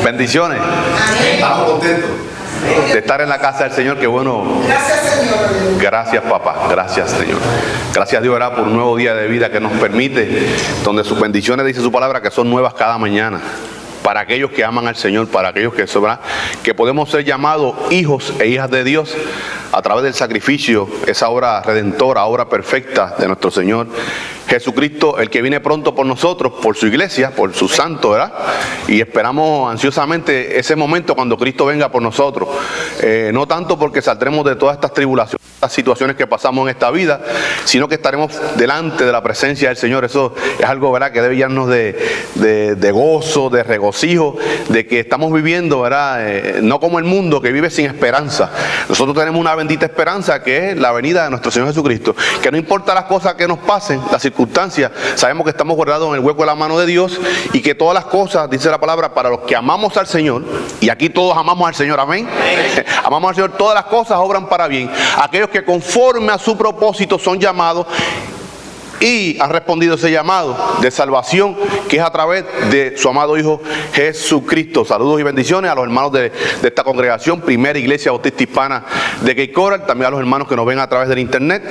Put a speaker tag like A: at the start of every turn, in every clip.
A: Bendiciones.
B: Estamos contentos
A: de estar en la casa del Señor. Qué bueno.
C: Gracias, Señor.
A: Gracias, papá. Gracias, Señor. Gracias a Dios, ¿verdad?, por un nuevo día de vida que nos permite, donde sus bendiciones, dice su palabra, que son nuevas cada mañana. Para aquellos que aman al Señor, para aquellos que podemos ser llamados hijos e hijas de Dios a través del sacrificio, esa obra redentora, obra perfecta de nuestro Señor Jesucristo, el que viene pronto por nosotros, por su iglesia, por su santo, ¿verdad? Y esperamos ansiosamente ese momento cuando Cristo venga por nosotros. No tanto porque saldremos de todas estas tribulaciones, estas situaciones que pasamos en esta vida, sino que estaremos delante de la presencia del Señor. Eso es algo, ¿verdad?, que debe llenarnos de gozo, de regocijo, de que estamos viviendo, ¿verdad?, no como el mundo que vive sin esperanza. Nosotros tenemos una bendita esperanza, que es la venida de nuestro Señor Jesucristo, que no importa las cosas que nos pasen, las circunstancias, sabemos que estamos guardados en el hueco de la mano de Dios, y que todas las cosas, dice la palabra, para los que amamos al Señor, y aquí todos amamos al Señor, amén. Amamos al Señor, todas las cosas obran para bien. Aquellos que conforme a su propósito son llamados y han respondido ese llamado de salvación, que es a través de su amado Hijo Jesucristo. Saludos y bendiciones a los hermanos de esta congregación, Primera Iglesia Bautista Hispana de Cape Coral, también a los hermanos que nos ven a través del internet.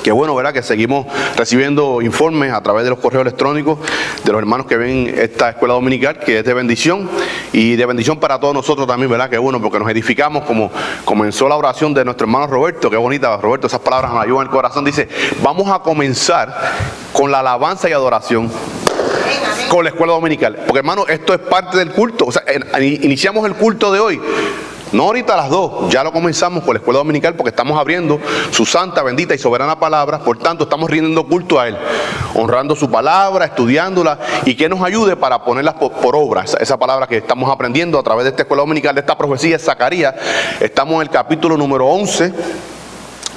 A: Qué bueno, ¿verdad?, que seguimos recibiendo informes a través de los correos electrónicos de los hermanos que ven esta escuela dominical, que es de bendición, y de bendición para todos nosotros también, ¿verdad? Qué bueno, porque nos edificamos, como comenzó la oración de nuestro hermano Roberto. Qué bonita, Roberto, esas palabras nos ayudan el corazón. Dice, vamos a comenzar con la alabanza y adoración con la escuela dominical, porque, hermano, esto es parte del culto. O sea, iniciamos el culto de hoy, no ahorita a las 2, ya lo comenzamos con la escuela dominical, porque estamos abriendo su santa, bendita y soberana palabra. Por tanto, estamos rindiendo culto a Él, honrando su palabra, estudiándola, y que nos ayude para ponerla por obra. Esa palabra que estamos aprendiendo a través de esta escuela dominical, de esta profecía de Zacarías. Estamos en el capítulo número 11.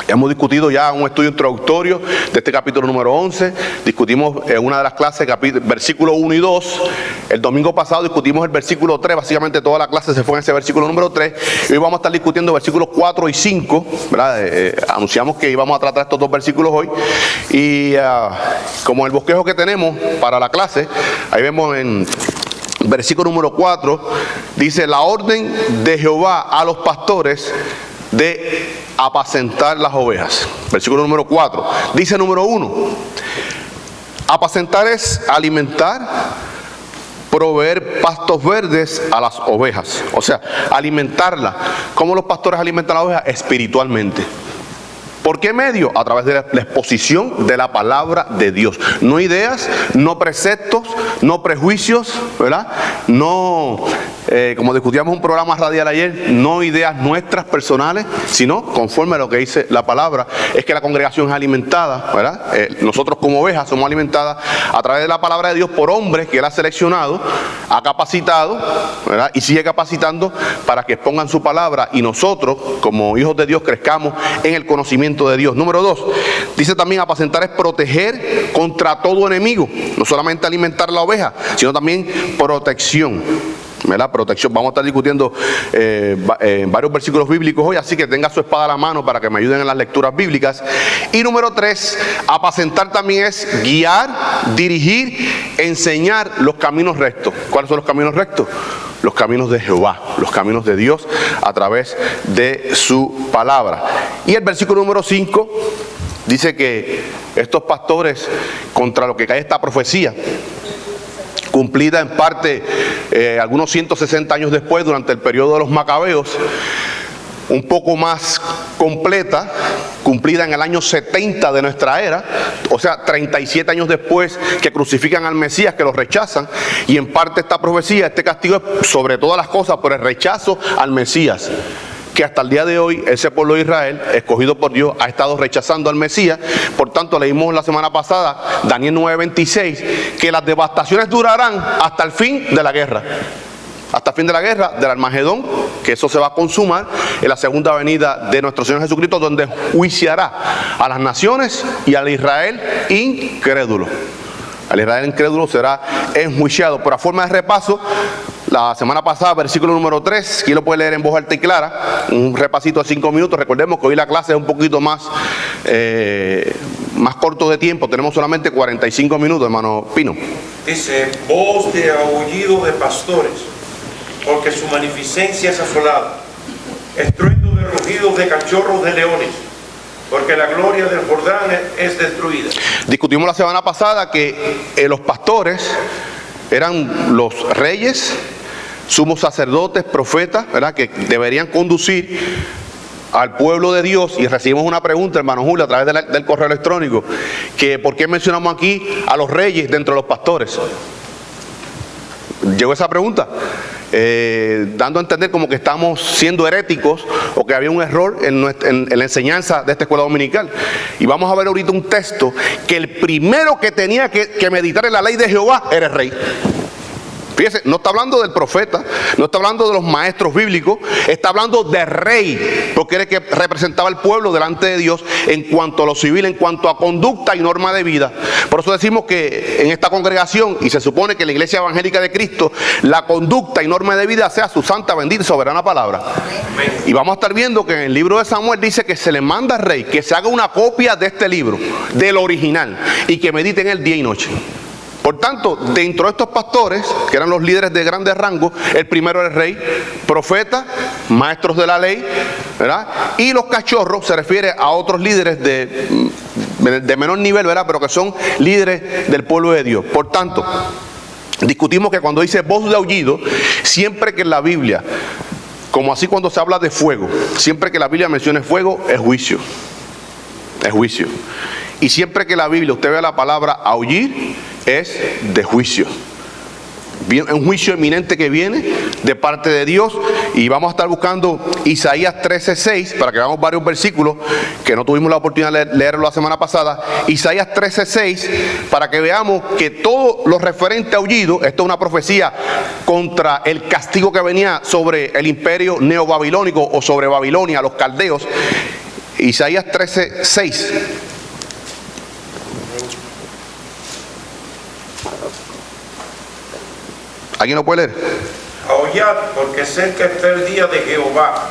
A: Hemos discutido ya un estudio introductorio de este capítulo número 11. Discutimos en una de las clases versículo 1 y 2. El domingo pasado discutimos el versículo 3. Básicamente toda la clase se fue en ese versículo número 3. Y hoy vamos a estar discutiendo versículos 4 y 5. ¿Verdad? Anunciamos que íbamos a tratar estos dos versículos hoy. Y como el bosquejo que tenemos para la clase, ahí vemos en versículo número 4, dice: la orden de Jehová a los pastores de apacentar las ovejas. Versículo número 4. Dice número 1, apacentar es alimentar, proveer pastos verdes a las ovejas. O sea, alimentarla. ¿Cómo los pastores alimentan a la oveja? Espiritualmente. ¿Por qué medio? A través de la exposición de la palabra de Dios. No ideas, no preceptos, no prejuicios, ¿verdad? No, como discutíamos un programa radial ayer, no ideas nuestras personales, sino conforme a lo que dice la palabra. Es que la congregación es alimentada, ¿verdad? Nosotros como ovejas somos alimentadas a través de la palabra de Dios por hombres que Él ha seleccionado, ha capacitado, ¿verdad? Y sigue capacitando para que expongan su palabra, y nosotros como hijos de Dios crezcamos en el conocimiento de Dios. Número 2, dice también apacentar es proteger contra todo enemigo. No solamente alimentar la oveja, sino también protección, ¿verdad? Protección. Vamos a estar discutiendo varios versículos bíblicos hoy, así que tenga su espada a la mano para que me ayuden en las lecturas bíblicas. Y número 3, apacentar también es guiar, dirigir, enseñar los caminos rectos. ¿Cuáles son los caminos rectos? Los caminos de Jehová, los caminos de Dios a través de su palabra. Y el versículo número 5 dice que estos pastores, contra lo que cae esta profecía, cumplida en parte algunos 160 años después, durante el periodo de los Macabeos, un poco más completa, cumplida en el año 70 de nuestra era, o sea, 37 años después que crucifican al Mesías, que lo rechazan, y en parte esta profecía, este castigo es sobre todas las cosas por el rechazo al Mesías, que hasta el día de hoy ese pueblo de Israel, escogido por Dios, ha estado rechazando al Mesías. Por tanto, leímos la semana pasada, Daniel 9:26, que las devastaciones durarán hasta el fin de la guerra. Hasta el fin de la guerra del Armagedón, que eso se va a consumar en la segunda venida de nuestro Señor Jesucristo, donde juiciará a las naciones y al Israel incrédulo. Al Israel incrédulo será enjuiciado. Por forma de repaso, la semana pasada, versículo número 3, ¿quién lo puede leer en voz alta y clara? Un repasito de 5 minutos. Recordemos que hoy la clase es un poquito más corto de tiempo. Tenemos solamente 45 minutos, hermano Pino.
D: Dice: voz de aullido de pastores,
C: porque su magnificencia es asolada. Estruendo de rugidos de cachorros de leones, porque la gloria del Jordán es destruida.
A: Discutimos la semana pasada que los pastores eran los reyes, sumos sacerdotes, profetas, ¿verdad?, que deberían conducir al pueblo de Dios. Y recibimos una pregunta, hermano Julio, a través del correo electrónico, que ¿por qué mencionamos aquí a los reyes dentro de los pastores? Llegó esa pregunta, dando a entender como que estamos siendo heréticos o que había un error en la enseñanza de esta escuela dominical. Y vamos a ver ahorita un texto que el primero que tenía que meditar en la ley de Jehová era el rey. Fíjese, no está hablando del profeta, no está hablando de los maestros bíblicos, está hablando de rey, porque era el que representaba al pueblo delante de Dios en cuanto a lo civil, en cuanto a conducta y norma de vida. Por eso decimos que en esta congregación, y se supone que en la Iglesia Evangélica de Cristo, la conducta y norma de vida sea su santa, bendita y soberana palabra. Y vamos a estar viendo que en el libro de Samuel dice que se le manda al rey que se haga una copia de este libro, del original, y que medite en él día y noche. Por tanto, dentro de estos pastores, que eran los líderes de grandes rangos, el primero era el rey, profeta, maestros de la ley, ¿verdad? Y los cachorros se refiere a otros líderes de menor nivel, ¿verdad?, pero que son líderes del pueblo de Dios. Por tanto, discutimos que cuando dice voz de aullido, siempre que en la Biblia, como así cuando se habla de fuego, siempre que la Biblia mencione fuego, es juicio. Es juicio. Y siempre que la Biblia usted vea la palabra aullir, es de juicio. Un juicio eminente que viene de parte de Dios. Y vamos a estar buscando Isaías 13:6 para que veamos varios versículos que no tuvimos la oportunidad de leerlo la semana pasada. Isaías 13:6 para que veamos que todo lo referente a aullido, esto es una profecía contra el castigo que venía sobre el imperio neobabilónico o sobre Babilonia, los caldeos. Isaías 13:6. ¿Alguien lo puede leer?
C: Aullad, porque cerca está el día de Jehová.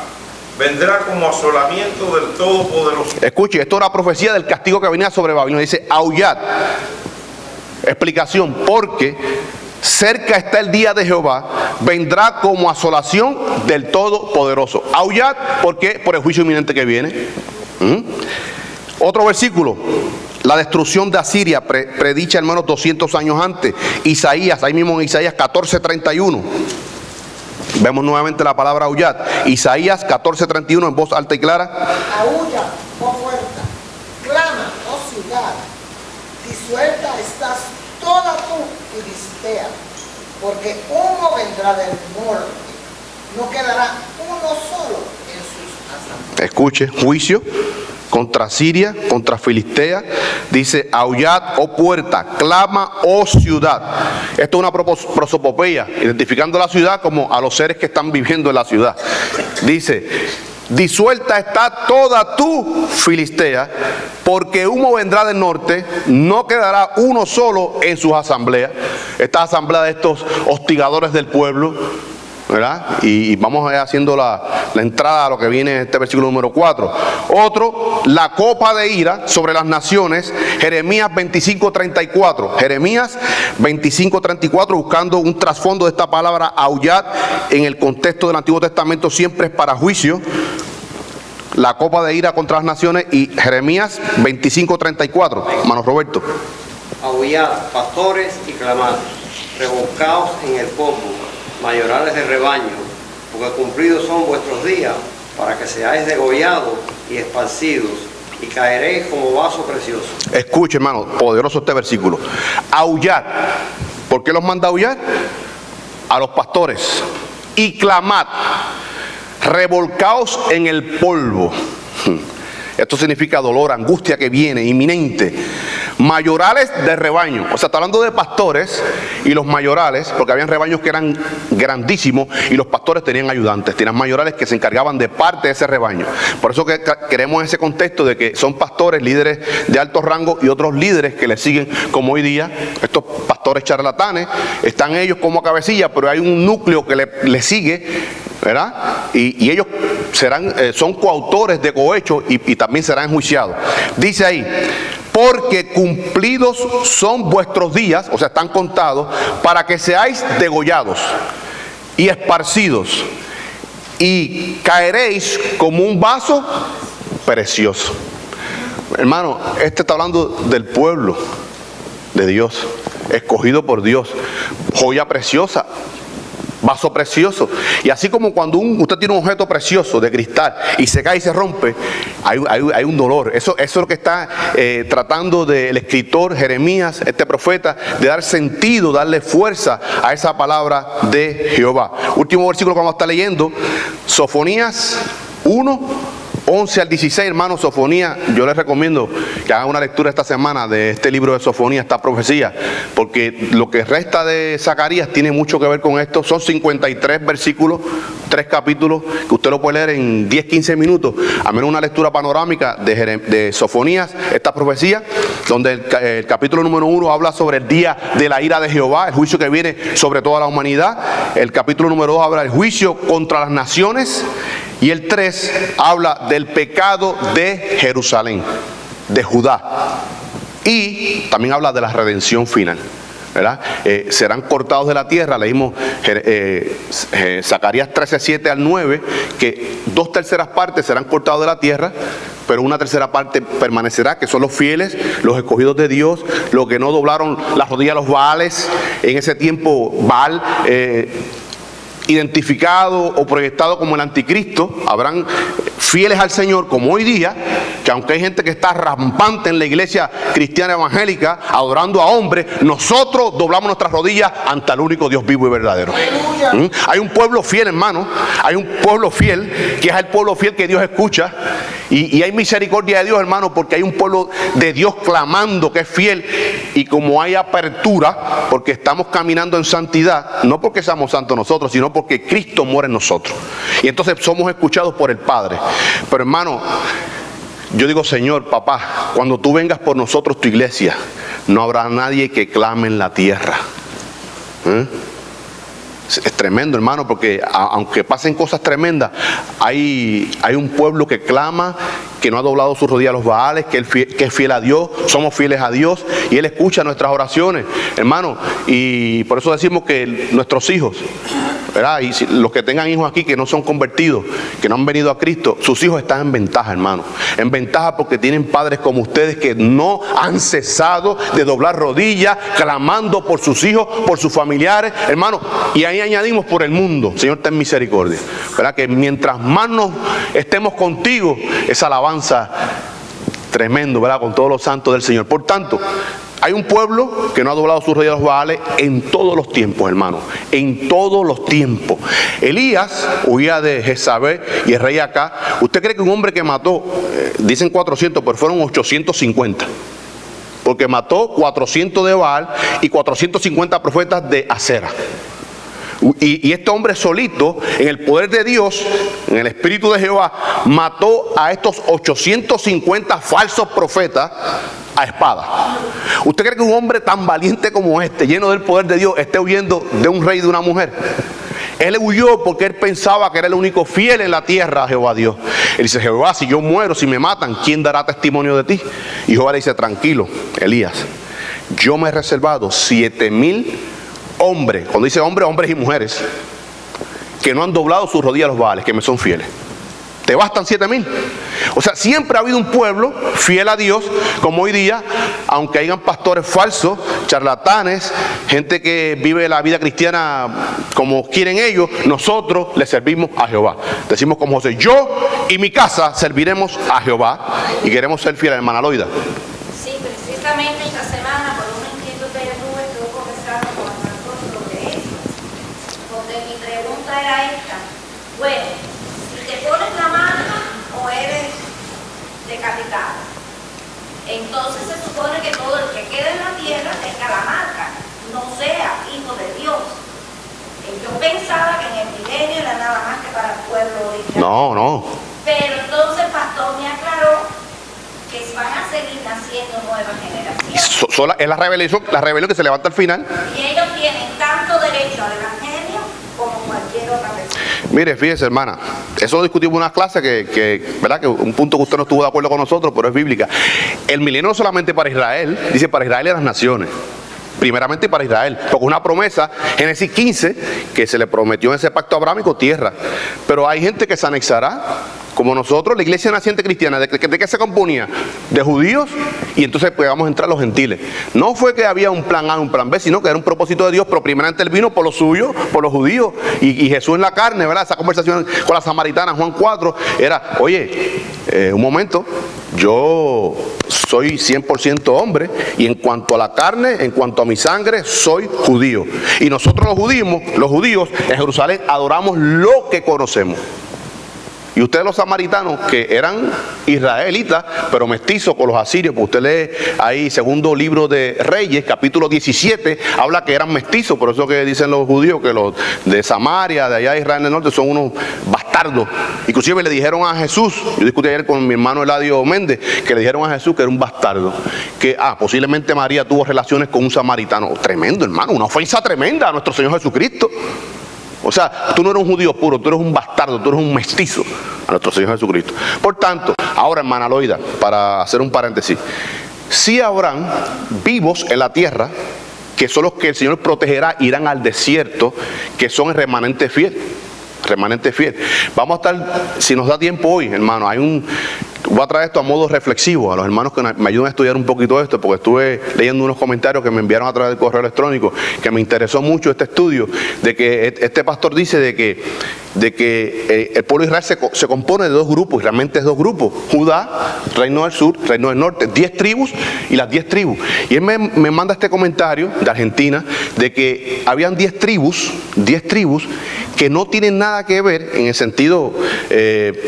C: Vendrá como asolamiento del Todopoderoso.
A: Escuche, esto es una profecía del castigo que venía sobre Babilonia. Dice, aullad. Explicación, porque cerca está el día de Jehová, vendrá como asolación del Todopoderoso. Aullad, porque por el juicio inminente que viene. Otro versículo. La destrucción de Asiria, predicha al menos 200 años antes. Isaías, ahí mismo en Isaías 14:31. Vemos nuevamente la palabra aullad. Isaías 14:31 en voz alta y clara.
D: Aúlla, oh puerta, clama, oh ciudad, disuelta estás toda tu Filistea, porque humo vendrá del norte, no quedará uno solo en sus asambleas.
A: Escuche, juicio contra Siria, contra Filistea. Dice, aullad, oh puerta, clama, oh ciudad. Esto es una prosopopeya, identificando la ciudad como a los seres que están viviendo en la ciudad. Dice, disuelta está toda tu Filistea, porque humo vendrá del norte, no quedará uno solo en sus asambleas. Esta asamblea de estos hostigadores del pueblo, ¿verdad? Y vamos a ir haciendo la entrada a lo que viene en este versículo número 4. Otro, la copa de ira sobre las naciones, Jeremías 25:34. Jeremías 25:34, buscando un trasfondo de esta palabra aullad en el contexto del Antiguo Testamento, siempre es para juicio. La copa de ira contra las naciones. Y Jeremías 25:34. Hermano Roberto.
E: Aullad, pastores, y clamad, revolcaos en el polvo, mayorales de rebaño, porque cumplidos son vuestros días, para que seáis degollados y esparcidos, y caeréis como vaso precioso.
A: Escuche, hermano, poderoso este versículo. Aullad. ¿Por qué los manda a aullar? A los pastores. Y clamad, revolcaos en el polvo. Esto significa dolor, angustia que viene, inminente. Mayorales de rebaño. O sea, está hablando de pastores y los mayorales, porque habían rebaños que eran grandísimos y los pastores tenían ayudantes, tenían mayorales que se encargaban de parte de ese rebaño. Por eso que queremos ese contexto de que son pastores, líderes de alto rango y otros líderes que les siguen, como hoy día, estos pastores charlatanes, están ellos como cabecilla, pero hay un núcleo que le sigue, ¿verdad? Y ellos son coautores de cohecho y también serán enjuiciados. Dice ahí, porque cumplidos son vuestros días, o sea, están contados, para que seáis degollados y esparcidos, y caeréis como un vaso precioso. Hermano, este está hablando del pueblo de Dios, escogido por Dios, joya preciosa, vaso precioso. Y así como cuando usted tiene un objeto precioso de cristal y se cae y se rompe, hay un dolor. Eso es lo que está tratando del escritor Jeremías, este profeta, de dar sentido, darle fuerza a esa palabra de Jehová. Último versículo que vamos a estar leyendo, Sofonías 1, 11 al 16, hermanos. Sofonía, yo les recomiendo que hagan una lectura esta semana de este libro de Sofonía, esta profecía, porque lo que resta de Zacarías tiene mucho que ver con esto. Son 53 versículos, 3 capítulos, que usted lo puede leer en 10-15 minutos, a menos una lectura panorámica de Sofonías, esta profecía, donde el capítulo número 1 habla sobre el día de la ira de Jehová, el juicio que viene sobre toda la humanidad. El capítulo número 2 habla del juicio contra las naciones. Y el 3 habla del pecado de Jerusalén, de Judá. Y también habla de la redención final, ¿verdad? Serán cortados de la tierra. Leímos Zacarías 13:7 al 9, que 2/3 partes serán cortados de la tierra, pero 1/3 parte permanecerá, que son los fieles, los escogidos de Dios, los que no doblaron las rodillas a los Baales. En ese tiempo Baal, identificado o proyectado como el anticristo, habrán fieles al Señor, como hoy día, que aunque hay gente que está rampante en la iglesia cristiana evangélica, adorando a hombres, nosotros doblamos nuestras rodillas ante el único Dios vivo y verdadero. Hay un pueblo fiel, hermano, hay un pueblo fiel, que es el pueblo fiel que Dios escucha, y hay misericordia de Dios, hermano, porque hay un pueblo de Dios clamando que es fiel, y como hay apertura, porque estamos caminando en santidad, no porque seamos santos nosotros, sino porque Cristo muere en nosotros, y entonces somos escuchados por el Padre. Pero hermano, yo digo, Señor, papá, cuando tú vengas por nosotros, tu iglesia, no habrá nadie que clame en la tierra. Es tremendo, hermano, porque aunque pasen cosas tremendas, hay un pueblo que clama, que no ha doblado sus rodillas a los Baales, que es fiel a Dios. Somos fieles a Dios y Él escucha nuestras oraciones, hermano. Y por eso decimos que nuestros hijos, ¿verdad? Y los que tengan hijos aquí que no son convertidos, que no han venido a Cristo, sus hijos están en ventaja, hermano. En ventaja porque tienen padres como ustedes que no han cesado de doblar rodillas, clamando por sus hijos, por sus familiares, hermano. Y ahí añadimos por el mundo. Señor, ten misericordia, ¿verdad? Que mientras más nos estemos contigo, esa alabanza tremendo, ¿verdad? Con todos los santos del Señor. Por tanto, hay un pueblo que no ha doblado sus rodillas a los Baales en todos los tiempos, hermano. En todos los tiempos. Elías huía de Jezabel y el rey acá. ¿Usted cree que un hombre que mató, dicen 400, pero fueron 850? Porque mató 400 de Baal y 450 profetas de Acera. Y este hombre solito, en el poder de Dios, en el Espíritu de Jehová, mató a estos 850 falsos profetas a espada. ¿Usted cree que un hombre tan valiente como este, lleno del poder de Dios, esté huyendo de un rey y de una mujer? Él huyó porque él pensaba que era el único fiel en la tierra a Jehová Dios. Él dice, Jehová, si yo muero, si me matan, ¿quién dará testimonio de ti? Y Jehová le dice, tranquilo, Elías, yo me he reservado 7,000 hombres, cuando dice hombres, hombres y mujeres, que no han doblado sus rodillas a los Baales, que me son fieles. ¿Te bastan 7,000? O sea, siempre ha habido un pueblo fiel a Dios, como hoy día, aunque hayan pastores falsos, charlatanes, gente que vive la vida cristiana como quieren ellos, nosotros le servimos a Jehová. Decimos como José, yo y mi casa serviremos a Jehová, y queremos ser fieles, hermana Loida.
F: Sí, precisamente esta semana, por una inquietud que yo tuve, estuve conversando con el pastor sobre eso, porque mi pregunta era esta: bueno, si te pones la marca o eres decapitado, entonces se supone que todo el que quede en la tierra tenga la marca, no sea hijo de Dios. Yo pensaba que en el milenio era nada más que para el pueblo de Israel.
A: No.
F: Pero entonces el pastor me aclaró que van a seguir naciendo nuevas generaciones.
A: Es la rebelión que se levanta al final.
F: Y ellos tienen tanto derecho al evangelio como cualquier otra persona.
A: Mire, fíjese, hermana, eso lo discutimos en una clase ¿verdad? Que un punto que usted no estuvo de acuerdo con nosotros, pero es bíblica. El milenio no solamente para Israel, dice para Israel y las naciones. primeramente para Israel, porque una promesa, Génesis 15, que se le prometió en ese pacto abrámico tierra. Pero hay gente que se anexará, como nosotros, la iglesia naciente cristiana, ¿de qué se componía? De judíos, y entonces pues vamos a entrar los gentiles. No fue que había un plan A, un plan B, sino que era un propósito de Dios, pero primeramente Él vino por los suyos, por los judíos, y Jesús en la carne, ¿verdad? Esa conversación con la samaritana, Juan 4, era, oye, un momento, yo soy 100% hombre, y en cuanto a la carne, en cuanto a mi sangre, soy judío. Y nosotros los judíos en Jerusalén adoramos lo que conocemos. Y ustedes los samaritanos, que eran israelitas, pero mestizos con los asirios, pues usted lee ahí segundo libro de Reyes, capítulo 17, habla que eran mestizos, por eso que dicen los judíos que los de Samaria, de allá de Israel del Norte, son unos bastardos. Inclusive le dijeron a Jesús, yo discutí ayer con mi hermano Eladio Méndez, que le dijeron a Jesús que era un bastardo, que posiblemente María tuvo relaciones con un samaritano. Tremendo, hermano, una ofensa tremenda a nuestro Señor Jesucristo. O sea, tú no eres un judío puro, tú eres un bastardo, tú eres un mestizo a nuestro Señor Jesucristo. Por tanto, ahora, hermana Loida, para hacer un paréntesis, sí habrán vivos en la tierra, que son los que el Señor protegerá, irán al desierto, que son el remanente fiel. Remanente fiel. Vamos a estar, si nos da tiempo hoy, hermano, voy a traer esto a modo reflexivo, a los hermanos que me ayudan a estudiar un poquito esto, porque estuve leyendo unos comentarios que me enviaron a través del correo electrónico, que me interesó mucho este estudio, de que este pastor dice de que el pueblo de Israel se compone de dos grupos, y realmente es dos grupos: Judá, reino del sur, reino del norte, 10 tribus y las 10 tribus. Y él me manda este comentario de Argentina, de que habían 10 tribus que no tienen nada que ver en el sentido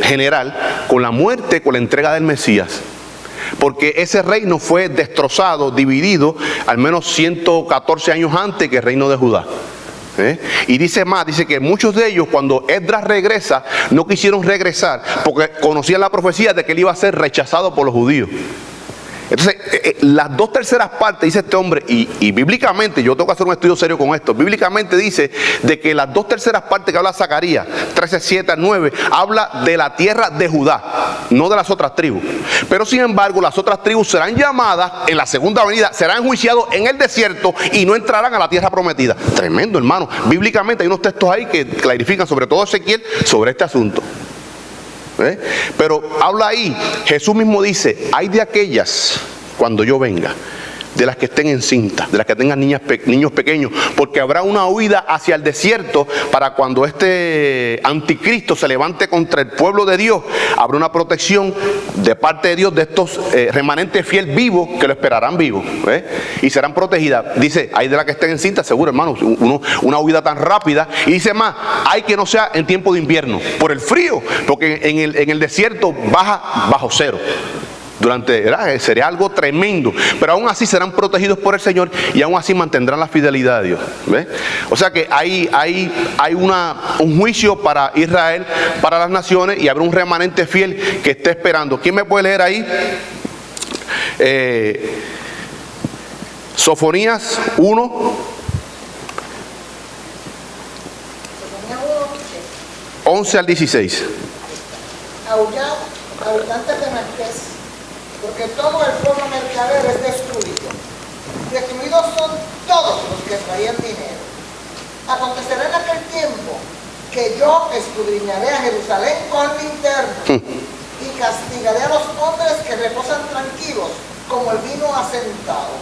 A: general con la muerte, con la entrega del Mesías, porque ese reino fue destrozado, dividido al menos 114 años antes que el reino de Judá. Y dice más, dice que muchos de ellos, cuando Esdras regresa, no quisieron regresar porque conocían la profecía de que él iba a ser rechazado por los judíos. Entonces, las 2/3 partes, dice este hombre, y bíblicamente, yo tengo que hacer un estudio serio con esto, bíblicamente dice de que las 2/3 partes que habla Zacarías, 13:7-9, habla de la tierra de Judá, no de las otras tribus. Pero sin embargo, las otras tribus serán llamadas en la segunda venida, serán enjuiciados en el desierto y no entrarán a la tierra prometida. Tremendo, hermano. Bíblicamente hay unos textos ahí que clarifican, sobre todo Ezequiel, sobre este asunto. Pero habla ahí, Jesús mismo dice: hay de aquellas, cuando yo venga, de las que estén encintas, de las que tengan niños pequeños, porque habrá una huida hacia el desierto para cuando este anticristo se levante contra el pueblo de Dios. Habrá una protección de parte de Dios de estos remanentes fiel vivos que lo esperarán vivo, y serán protegidas. Dice, hay de las que estén encintas, seguro, hermano, una huida tan rápida. Y dice más, hay que no sea en tiempo de invierno, por el frío, porque en el desierto baja bajo cero. Sería algo tremendo, pero aún así serán protegidos por el Señor y aún así mantendrán la fidelidad de Dios. O sea que hay un juicio para Israel, para las naciones, y habrá un remanente fiel que esté esperando. ¿Quién me puede leer ahí? Sofonías 1, 11 al 16.
D: Aullad, habitantes de Memphis, porque todo el pueblo mercader es destruido. Destruidos son todos los que traían dinero. Acontecerá en aquel tiempo que yo escudriñaré a Jerusalén con linterna y castigaré a los hombres que reposan tranquilos como el vino asentado,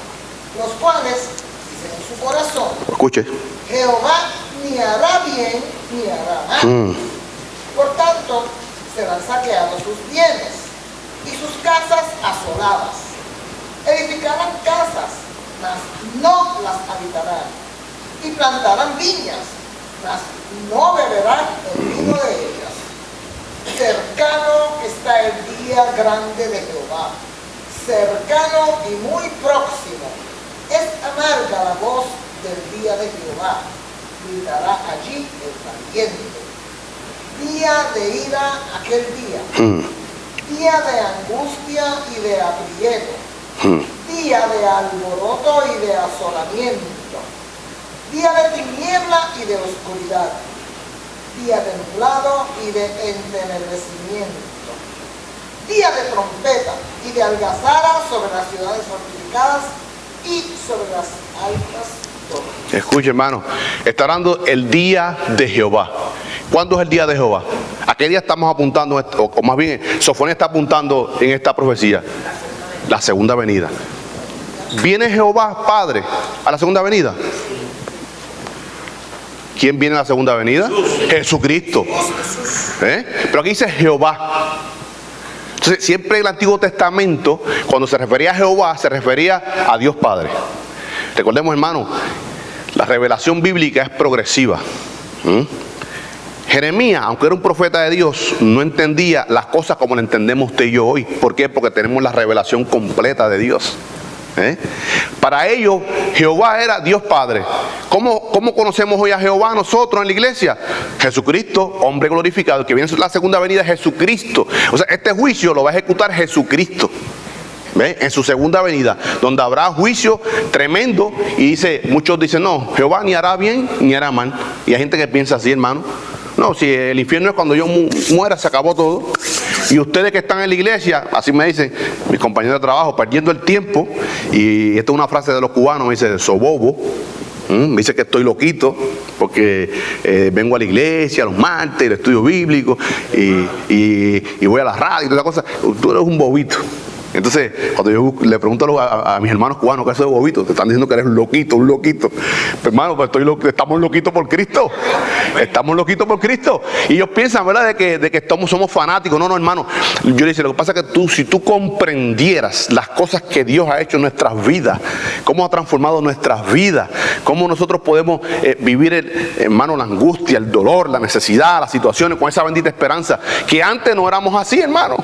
D: los cuales dicen en su corazón:
A: escuche,
D: Jehová ni hará bien ni hará mal. Por tanto, serán saqueados sus bienes y sus casas asoladas. Edificarán casas, mas no las habitarán, y plantarán viñas, mas no beberán el vino de ellas. Cercano está el día grande de Jehová, cercano y muy próximo. Es amarga la voz del día de Jehová, gritará allí el valiente. Día de ira aquel día, día de angustia y de aprieto, día de alboroto y de asolamiento, día de tiniebla y de oscuridad, día de nublado y de entenebrecimiento, día de trompeta y de algazara sobre las ciudades fortificadas, y sobre las altas torres.
A: Escuche, hermano, está hablando el día de Jehová. ¿Cuándo es el día de Jehová? ¿A qué día estamos apuntando, o más bien, Sofonías está apuntando en esta profecía? La segunda venida. ¿Viene Jehová Padre a la segunda venida? ¿Quién viene a la segunda venida? Jesucristo. Pero aquí dice Jehová. Entonces, siempre en el Antiguo Testamento, cuando se refería a Jehová, se refería a Dios Padre. Recordemos, hermano, la revelación bíblica es progresiva. Jeremías, aunque era un profeta de Dios, no entendía las cosas como lo entendemos usted y yo hoy. ¿Por qué? Porque tenemos la revelación completa de Dios. Para ellos, Jehová era Dios Padre. ¿Cómo conocemos hoy a Jehová nosotros en la iglesia? Jesucristo, hombre glorificado, el que viene en la segunda venida es Jesucristo. O sea, este juicio lo va a ejecutar Jesucristo. En su segunda venida, donde habrá juicio tremendo. Y dice, muchos dicen, no, Jehová ni hará bien ni hará mal. Y hay gente que piensa así, hermano. No, si el infierno es cuando yo muera, se acabó todo. Y ustedes que están en la iglesia, así me dicen mis compañeros de trabajo, perdiendo el tiempo. Y esta es una frase de los cubanos, me dice, sobobo. Me dice que estoy loquito porque vengo a la iglesia los martes, el estudio bíblico y voy a la radio y todas las cosas. Tú eres un bobito. Entonces, cuando yo le pregunto a mis hermanos cubanos, ¿qué es eso de bobito? Te están diciendo que eres un loquito. Pero, hermano, pues estamos loquitos por Cristo. Estamos loquitos por Cristo. Y ellos piensan, ¿verdad?, de que somos fanáticos. No, hermano. Yo le dice, lo que pasa es que si tú comprendieras las cosas que Dios ha hecho en nuestras vidas, cómo ha transformado nuestras vidas, cómo nosotros podemos vivir, hermano, la angustia, el dolor, la necesidad, las situaciones, con esa bendita esperanza, que antes no éramos así, hermano.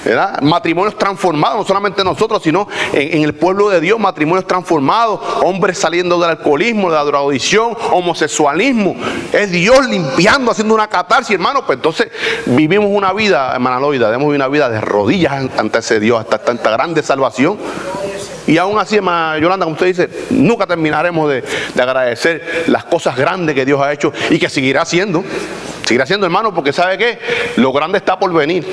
A: ¿Verdad? Matrimonios transformados, no solamente nosotros, sino en el pueblo de Dios, matrimonios transformados, hombres saliendo del alcoholismo, de la drogadicción, homosexualismo. Es Dios limpiando, haciendo una catarsis, hermano. Pues entonces vivimos una vida, hermana Loida, debemos vivir una vida de rodillas ante ese Dios, hasta esta grande salvación. Y aún así, hermana Yolanda, como usted dice, nunca terminaremos de agradecer las cosas grandes que Dios ha hecho y que seguirá haciendo. Seguirá haciendo, hermano, porque ¿sabe qué? Lo grande está por venir.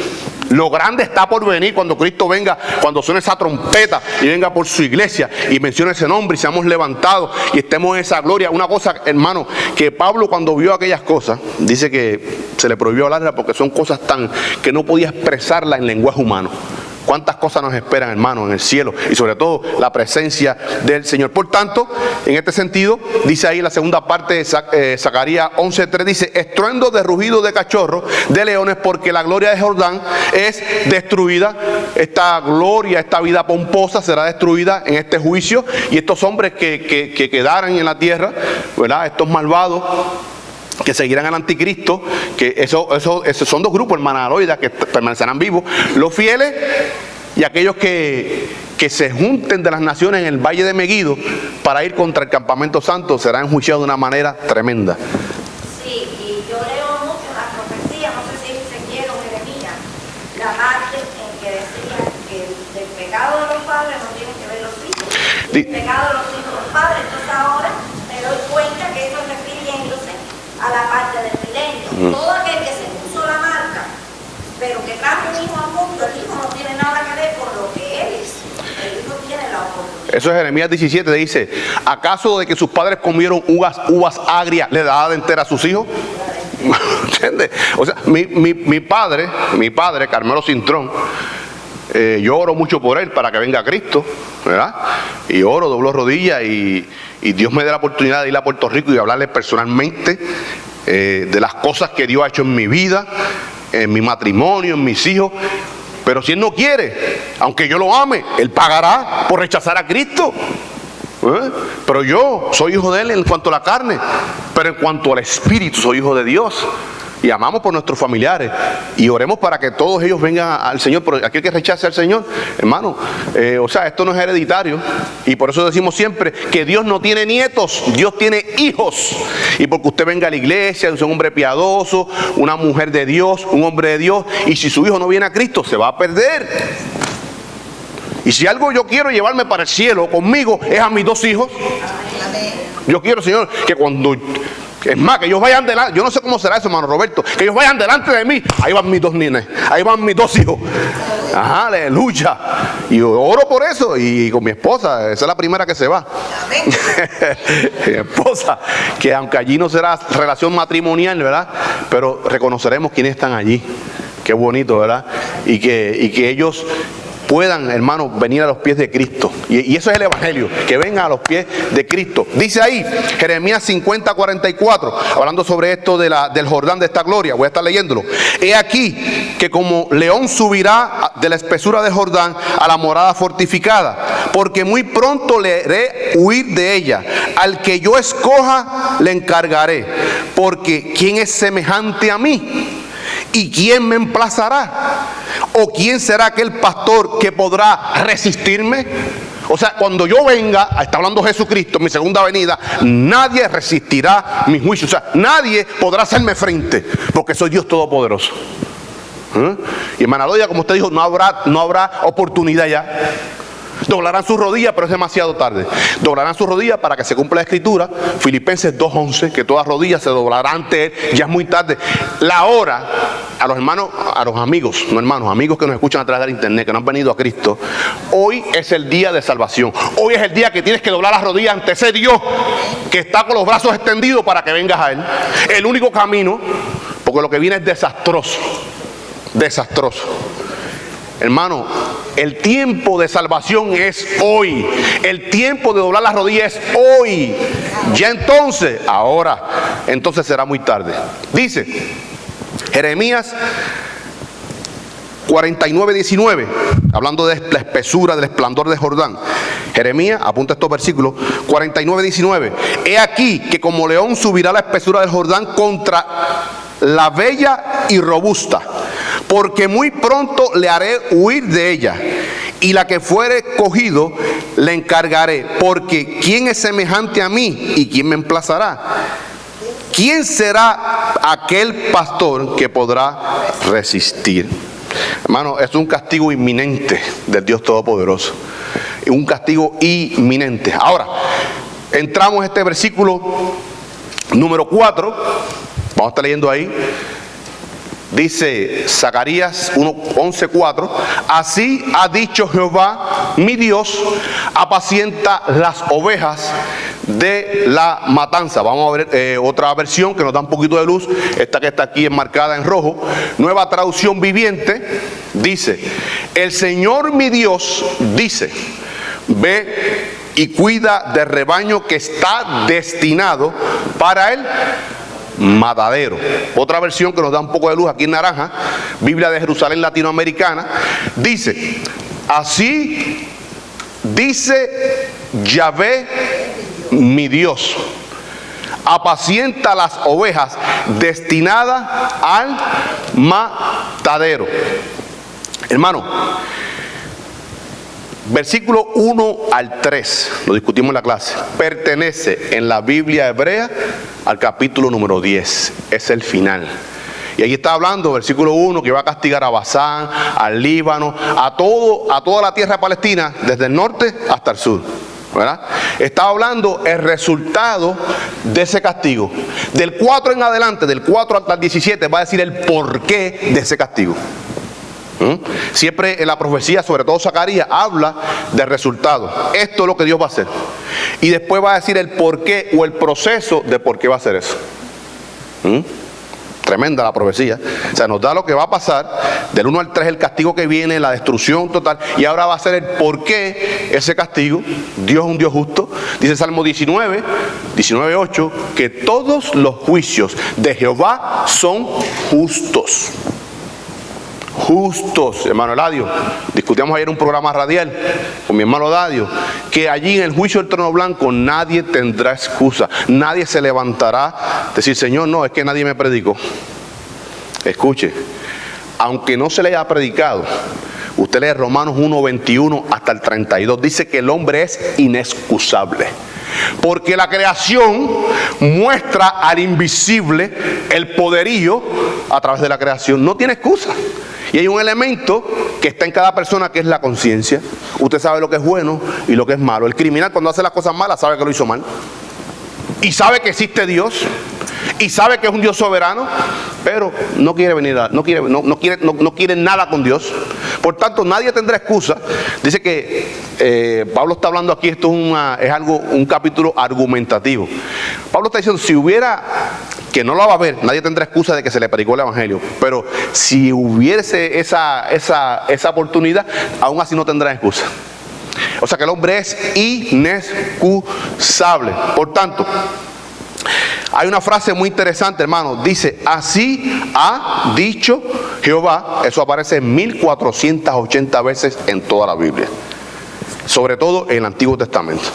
A: Lo grande está por venir cuando Cristo venga, cuando suene esa trompeta y venga por su iglesia y mencione ese nombre y seamos levantados y estemos en esa gloria. Una cosa, hermano, que Pablo cuando vio aquellas cosas, dice que se le prohibió hablarla porque son cosas tan que no podía expresarla en lenguaje humano. ¿Cuántas cosas nos esperan, hermano, en el cielo? Y sobre todo la presencia del Señor. Por tanto, en este sentido, dice ahí la segunda parte de Zacarías 11:3, dice, estruendo de rugido de cachorro, de leones, porque la gloria de Jordán es destruida. Esta gloria, esta vida pomposa será destruida en este juicio. Y estos hombres que quedaran en la tierra, ¿verdad?, estos malvados, que seguirán al anticristo, que esos son dos grupos, hermana Loida, que permanecerán vivos, los fieles y aquellos que se junten de las naciones en el valle de Meguido para ir contra el campamento santo, serán enjuiciados de una manera tremenda.
F: Sí, y yo leo mucho en las profecías, no sé si Ezequiel o Jeremías, la parte en que decía que del pecado de los padres no tienen que ver los hijos, el pecado de los hijos de los padres. Entonces ahora me doy cuenta que eso es refiriéndose a la parte del milenio. Todo aquel que se puso la marca, pero que trajo un hijo al mundo, el hijo no tiene nada que ver con lo que él es. El hijo tiene la oportunidad.
A: Eso es Jeremías 17, dice, ¿acaso de que sus padres comieron uvas agrias le daba de entera a sus hijos? ¿Entiendes? O sea, mi padre, Carmelo Cintrón, yo oro mucho por él para que venga Cristo, ¿verdad? Y oro, doblo rodillas y Dios me dé la oportunidad de ir a Puerto Rico y hablarle personalmente de las cosas que Dios ha hecho en mi vida, en mi matrimonio, en mis hijos. Pero si Él no quiere, aunque yo lo ame, Él pagará por rechazar a Cristo. Pero yo soy hijo de Él en cuanto a la carne, pero en cuanto al Espíritu soy hijo de Dios. Y amamos por nuestros familiares y oremos para que todos ellos vengan al Señor. Pero aquel que rechace al Señor, hermano, o sea, esto no es hereditario. Y por eso decimos siempre que Dios no tiene nietos, Dios tiene hijos. Y porque usted venga a la iglesia, es un hombre piadoso, una mujer de Dios, un hombre de Dios, y si su hijo no viene a Cristo, se va a perder. Y si algo yo quiero llevarme para el cielo conmigo es a mis dos hijos. Yo quiero, Señor, que cuando... Es más, que ellos vayan delante, yo no sé cómo será eso, hermano Roberto, que ellos vayan delante de mí, ahí van mis dos nenes, ahí van mis dos hijos. Ajá, aleluya. Y yo oro por eso. Y con mi esposa, esa es la primera que se va.
D: Amén.
A: Mi esposa, que aunque allí no será relación matrimonial, ¿verdad? Pero reconoceremos quiénes están allí. Qué bonito, ¿verdad? Y que ellos puedan, hermanos, venir a los pies de Cristo. Y eso es el Evangelio, que vengan a los pies de Cristo. Dice ahí, Jeremías 50:44, hablando sobre esto del Jordán, de esta gloria. Voy a estar leyéndolo. He aquí que como león subirá de la espesura del Jordán a la morada fortificada, porque muy pronto le haré huir de ella. Al que yo escoja le encargaré, porque ¿quién es semejante a mí? ¿Y quién me emplazará? ¿O quién será aquel pastor que podrá resistirme? O sea, cuando yo venga, está hablando Jesucristo, mi segunda venida, nadie resistirá mi juicio. O sea, nadie podrá hacerme frente, porque soy Dios Todopoderoso. Y hermana Lodia, como usted dijo, no habrá oportunidad ya. Doblarán sus rodillas, pero es demasiado tarde. Doblarán sus rodillas para que se cumpla la escritura, Filipenses 2:11, que todas rodillas se doblarán ante Él. Ya es muy tarde. La hora, a los hermanos, a los amigos, no hermanos, amigos que nos escuchan a través del internet, que no han venido a Cristo, hoy es el día de salvación. Hoy es el día que tienes que doblar las rodillas ante ese Dios que está con los brazos extendidos para que vengas a Él. El único camino, porque lo que viene es desastroso. Desastroso. Hermano, el tiempo de salvación es hoy. El tiempo de doblar las rodillas es hoy. Ya entonces, entonces será muy tarde. Dice Jeremías 49:19, hablando de la espesura, del esplendor de Jordán. Jeremías, apunta estos versículos, 49:19. He aquí que como león subirá la espesura del Jordán contra la bella y robusta, porque muy pronto le haré huir de ella, y la que fuere cogido le encargaré, porque ¿quién es semejante a mí y quién me emplazará? ¿Quién será aquel pastor que podrá resistir? Hermano, es un castigo inminente del Dios Todopoderoso, un castigo inminente. Ahora, entramos a este versículo número 4, vamos a estar leyendo ahí. Dice Zacarías 11:4, así ha dicho Jehová, mi Dios, apacienta las ovejas de la matanza. Vamos a ver otra versión que nos da un poquito de luz, esta que está aquí enmarcada en rojo, Nueva Traducción Viviente, dice, el Señor mi Dios dice, ve y cuida del rebaño que está destinado para él matadero. Otra versión que nos da un poco de luz aquí en naranja, Biblia de Jerusalén Latinoamericana, dice, así dice Yahvé mi Dios, apacienta las ovejas destinadas al matadero. Hermano, versículo 1 al 3, lo discutimos en la clase, pertenece en la Biblia hebrea al capítulo número 10, es el final. Y ahí está hablando, versículo 1, que va a castigar a Basán, al Líbano, a toda la tierra palestina, desde el norte hasta el sur, ¿verdad? Está hablando el resultado de ese castigo. Del 4 en adelante, del 4 hasta el 17, va a decir el porqué de ese castigo. Siempre en la profecía, sobre todo Zacarías, habla del resultado. Esto es lo que Dios va a hacer. Y después va a decir el porqué o el proceso de por qué va a hacer eso. Tremenda la profecía. O sea, nos da lo que va a pasar, del 1 al 3 el castigo que viene, la destrucción total, y ahora va a ser el por qué ese castigo. Dios es un Dios justo. Dice Salmo 19:8, que todos los juicios de Jehová son justos. Justos, hermano Eladio. Discutíamos ayer un programa radial con mi hermano Eladio, que allí en el juicio del trono blanco nadie tendrá excusa, nadie se levantará, decir, Señor, no, es que nadie me predicó. Escuche, aunque no se le haya predicado, usted lee Romanos 1:21 hasta el 32, dice que el hombre es inexcusable. Porque la creación muestra al invisible el poderío a través de la creación. No tiene excusa. Y hay un elemento que está en cada persona, que es la conciencia. Usted sabe lo que es bueno y lo que es malo. El criminal, cuando hace las cosas malas, sabe que lo hizo mal. Y sabe que existe Dios. y sabe que es un Dios soberano, pero no quiere venir, no quiere nada con Dios. Por tanto, nadie tendrá excusa. Dice que Pablo está hablando aquí, esto es un capítulo argumentativo. Pablo está diciendo, si hubiera, que no lo va a ver, nadie tendrá excusa de que se le predicó el evangelio, pero si hubiese esa oportunidad, aún así no tendrá excusa. O sea que el hombre es inexcusable. Por tanto, hay una frase muy interesante, hermano. Dice, así ha dicho Jehová. Eso aparece 1480 veces en toda la Biblia, sobre todo en el Antiguo Testamento.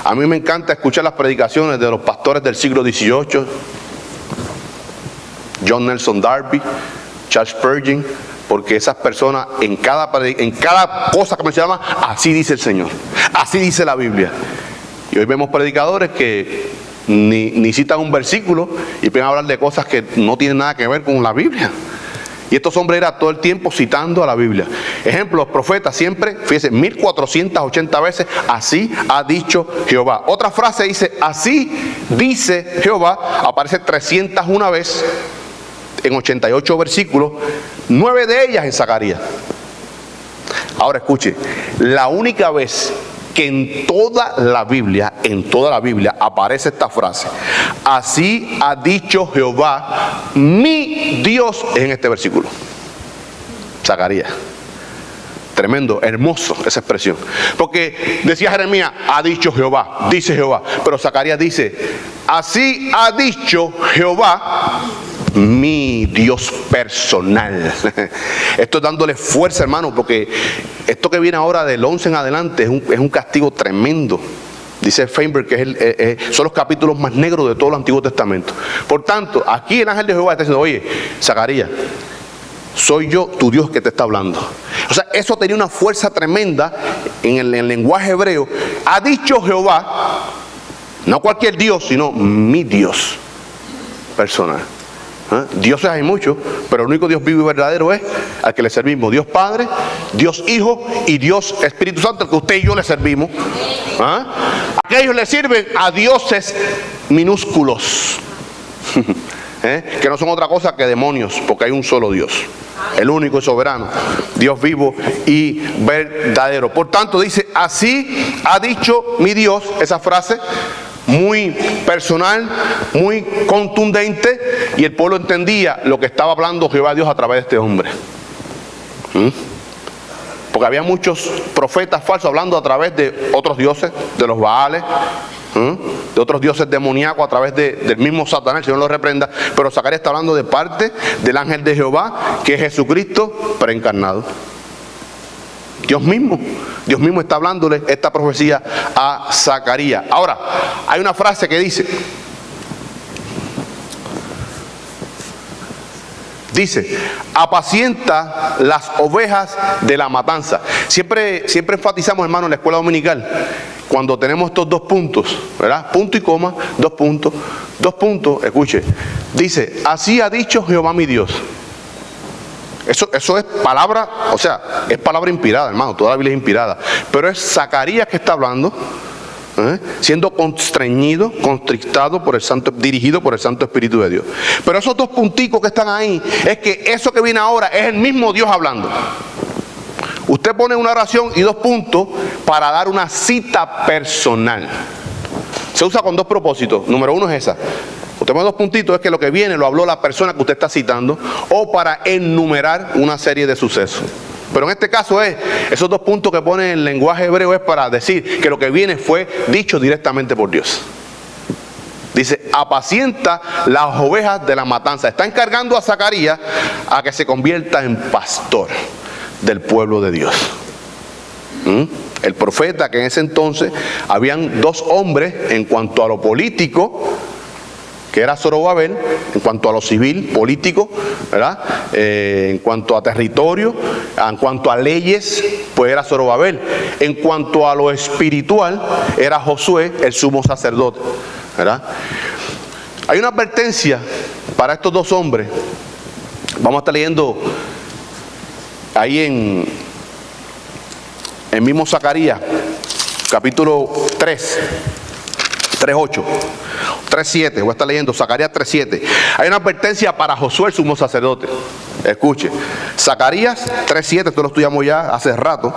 A: A mí me encanta escuchar las predicaciones de los pastores del siglo XVIII, John Nelson Darby, Charles Spurgeon, porque esas personas en cada cosa que mencionaban, así dice el Señor, así dice la Biblia. Y hoy vemos predicadores que ni citan un versículo y empiezan a hablar de cosas que no tienen nada que ver con la Biblia. Y estos hombres eran todo el tiempo citando a la Biblia. Ejemplo, los profetas siempre, fíjense, 1480 veces, así ha dicho Jehová. Otra frase dice, así dice Jehová, aparece 301 veces en 88 versículos, 9 de ellas en Zacarías. Ahora escuche, la única vez que en toda la Biblia aparece esta frase, así ha dicho Jehová, mi Dios, es en este versículo. Zacarías. Tremendo, hermoso esa expresión. Porque decía Jeremías, ha dicho Jehová, dice Jehová. Pero Zacarías dice, así ha dicho Jehová, mi Dios personal. Esto es dándole fuerza, hermano, porque esto que viene ahora del 11 en adelante es un castigo tremendo. Dice Feinberg que son los capítulos más negros de todo el Antiguo Testamento. Por tanto, aquí el ángel de Jehová está diciendo, oye, Zacarías, soy yo tu Dios que te está hablando. O sea, eso tenía una fuerza tremenda en el lenguaje hebreo. Ha dicho Jehová, no cualquier Dios, sino mi Dios personal. Dioses hay muchos, pero el único Dios vivo y verdadero es al que le servimos. Dios Padre, Dios Hijo y Dios Espíritu Santo, al que usted y yo le servimos. Aquellos le sirven a dioses minúsculos, que no son otra cosa que demonios, porque hay un solo Dios, el único y soberano, Dios vivo y verdadero. Por tanto dice, así ha dicho mi Dios. Esa frase muy personal, muy contundente, y el pueblo entendía lo que estaba hablando Jehová Dios a través de este hombre. Porque había muchos profetas falsos hablando a través de otros dioses, de los Baales, de otros dioses demoníacos, a través del mismo Satanás, el Señor lo reprenda. Pero Zacarías está hablando de parte del ángel de Jehová, que es Jesucristo preencarnado. Dios mismo está hablándole esta profecía a Zacarías. Ahora, hay una frase que dice, apacienta las ovejas de la matanza. Siempre enfatizamos, hermano, en la escuela dominical, cuando tenemos estos dos puntos, ¿verdad? Punto y coma, 2 puntos, 2 puntos, escuche. Dice, así ha dicho Jehová mi Dios. Eso es palabra, o sea, es palabra inspirada, hermano, toda la Biblia es inspirada. Pero es Zacarías que está hablando, siendo constreñido, contristado por el Santo, dirigido por el Santo Espíritu de Dios. Pero esos 2 punticos que están ahí, es que eso que viene ahora es el mismo Dios hablando. Usted pone una oración y 2 puntos para dar una cita personal. Se usa con 2 propósitos. Número 1 es esa. Usted pone 2 puntitos, es que lo que viene lo habló la persona que usted está citando, o para enumerar una serie de sucesos. Pero en este caso esos 2 puntos que pone en el lenguaje hebreo es para decir que lo que viene fue dicho directamente por Dios. Dice, apacienta las ovejas de la matanza. Está encargando a Zacarías a que se convierta en pastor del pueblo de Dios. El profeta, que en ese entonces habían 2 hombres en cuanto a lo político, que era Zorobabel, en cuanto a lo civil, político, ¿verdad? En cuanto a territorio, en cuanto a leyes, pues era Zorobabel. En cuanto a lo espiritual, era Josué, el sumo sacerdote, ¿verdad? Hay una advertencia para estos 2 hombres. Vamos a estar leyendo ahí en mismo Zacarías, capítulo 3, 3:8. 3:7, voy a estar leyendo Zacarías 3:7. Hay una advertencia para Josué, el sumo sacerdote. Escuche, Zacarías 3:7, esto lo estudiamos ya hace rato.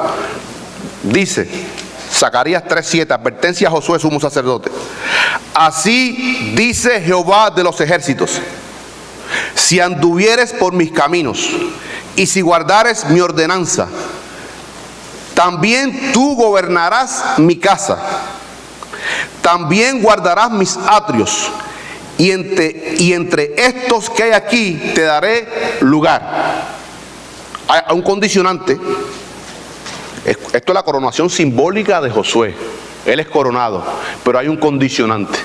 A: Dice, Zacarías 3:7, advertencia a Josué, sumo sacerdote. Así dice Jehová de los ejércitos: si anduvieres por mis caminos y si guardares mi ordenanza, también tú gobernarás mi casa, también guardarás mis atrios, y entre estos que hay aquí te daré lugar. Hay un condicionante. Esto es la coronación simbólica de Josué. Él es coronado, pero hay un condicionante.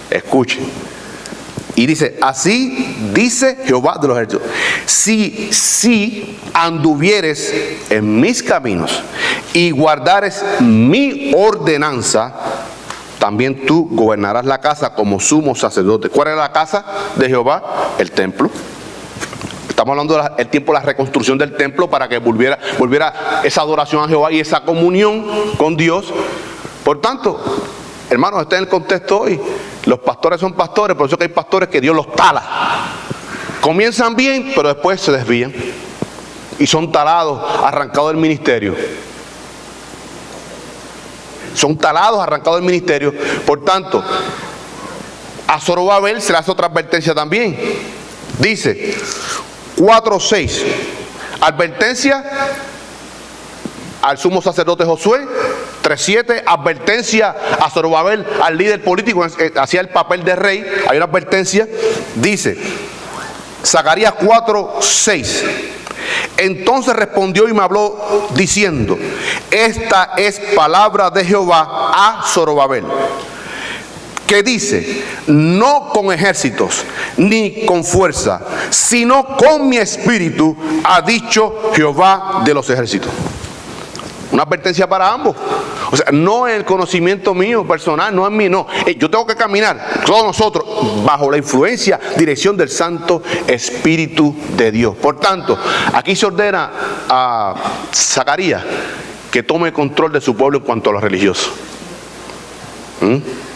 A: Escuchen. Y dice, así dice Jehová de los ejércitos: si anduvieres en mis caminos y guardares mi ordenanza, también tú gobernarás la casa como sumo sacerdote. ¿Cuál era la casa de Jehová? El templo. Estamos hablando del tiempo de la reconstrucción del templo para que volviera esa adoración a Jehová y esa comunión con Dios. Por tanto, hermanos, está en el contexto hoy. Los pastores son pastores, por eso que hay pastores que Dios los tala. Comienzan bien, pero después se desvían. Y son talados, arrancados del ministerio. Son talados, arrancados del ministerio. Por tanto, a Zorobabel se le hace otra advertencia también. Dice 4:6, advertencia al sumo sacerdote Josué. 3:7, advertencia a Zorobabel, al líder político, hacía el papel de rey. Hay una advertencia. Dice Zacarías 4:6, entonces respondió y me habló diciendo: esta es palabra de Jehová a Zorobabel, que dice: no con ejércitos ni con fuerza, sino con mi espíritu, ha dicho Jehová de los ejércitos. Una advertencia para ambos. O sea, no es el conocimiento mío personal, no es mío, no. Yo tengo que caminar, todos nosotros, bajo la influencia, dirección del Santo Espíritu de Dios. Por tanto, aquí se ordena a Zacarías que tome control de su pueblo en cuanto a los religiosos.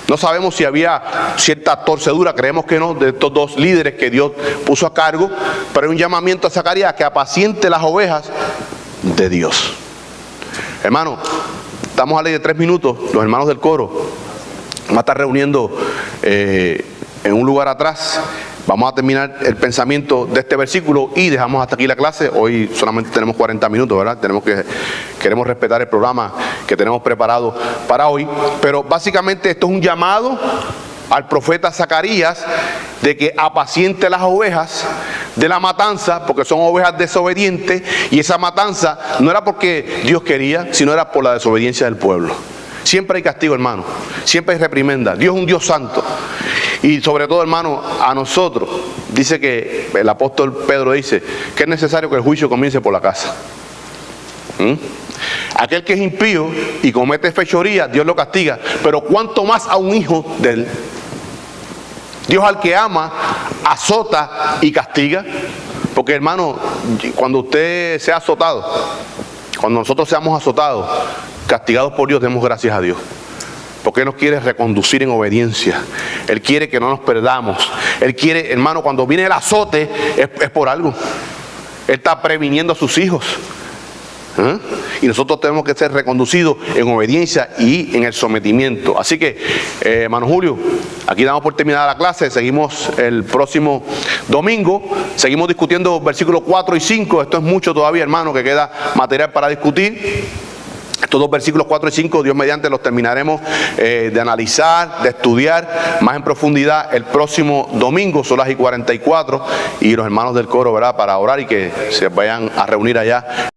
A: No sabemos si había cierta torcedura, creemos que no, de estos dos líderes que Dios puso a cargo, pero hay un llamamiento a Zacarías que apaciente las ovejas de Dios. Hermano, estamos a ley de 3 minutos. Los hermanos del coro van a estar reuniendo en un lugar atrás. Vamos a terminar el pensamiento de este versículo y dejamos hasta aquí la clase. Hoy solamente tenemos 40 minutos, ¿verdad? Queremos respetar el programa que tenemos preparado para hoy. Pero básicamente esto es un llamado al profeta Zacarías de que apaciente las ovejas de la matanza, porque son ovejas desobedientes, y esa matanza no era porque Dios quería, sino era por la desobediencia del pueblo. Siempre hay castigo, hermano, siempre hay reprimenda. Dios es un Dios santo. Y sobre todo, hermano, a nosotros, dice que el apóstol Pedro dice que es necesario que el juicio comience por la casa. Aquel que es impío y comete fechoría, Dios lo castiga, pero cuánto más a un hijo de él. Dios al que ama, azota y castiga. Porque, hermano, cuando usted sea azotado, cuando nosotros seamos azotados, castigados por Dios, demos gracias a Dios. Porque Él nos quiere reconducir en obediencia. Él quiere que no nos perdamos. Él quiere, hermano, cuando viene el azote, es por algo. Él está previniendo a sus hijos. Y nosotros tenemos que ser reconducidos en obediencia y en el sometimiento. Así que, hermano Julio, aquí damos por terminada la clase. Seguimos el próximo domingo. Seguimos discutiendo versículos 4 y 5. Esto es mucho todavía, hermano, que queda material para discutir. Estos dos versículos 4 y 5, Dios mediante, los terminaremos de analizar, de estudiar más en profundidad el próximo domingo. Son las 1:44, y los hermanos del coro, ¿verdad?, para orar y que se vayan a reunir allá.